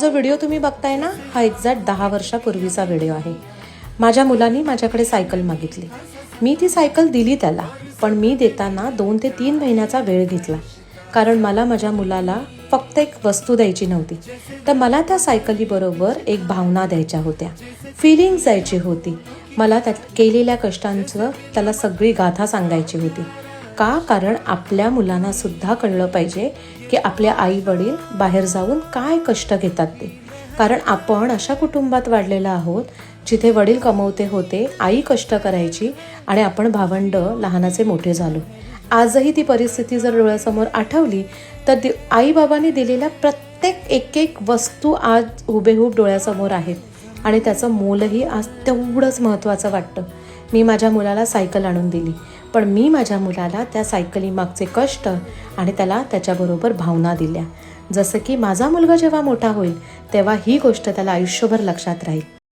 जो व्हिडिओ तुम्ही बघताय ना, हा एक्झॅक्ट 10 वर्षापूर्वीचा व्हिडिओ आहे। माझ्या मुलांनी माझ्याकडे सायकल मागितली। मी ती सायकल दिली त्याला, पण मी देताना 2 ते 3 महिन्याचा वेळ घेतला, कारण मला माझ्या मुलाला फक्त एक वस्तू द्यायची नव्हती, तर मला त्या सायकलीबरोबर एक भावना द्यायच्या होत्या, फिलिंग्स द्यायची होती। मला त्या केलेल्या कष्टांचं त्याला सगळी गाथा सांगायची होती। का? कारण आपल्या मुलांना सुद्धा कळलं पाहिजे की आपल्या आई वडील बाहेर जाऊन काय कष्ट घेतात ते। कारण आपण अशा कुटुंबात वाढलेलो आहोत जिथे वडील कमवते होते, आई कष्ट करायची आणि आपण भावंड लहानाचे मोठे झालो। आजही ती परिस्थिती जर डोळ्यासमोर आठवली तर आई बाबांनी दिलेल्या प्रत्येक एक वस्तू आज हुबेहूब डोळ्यासमोर आहेत आणि त्याचं मोलही आज तेवढंच महत्त्वाचं वाटतं। मी माझ्या मुलाला सायकल आणून दिली, पण मी माझ्या मुलाला त्या सायकलीमागचे कष्ट आणि त्याला त्याच्याबरोबर भावना दिल्या। जसं की माझा मुलगा जेव्हा मोठा होईल तेव्हा ही गोष्ट त्याला आयुष्यभर लक्षात राहील।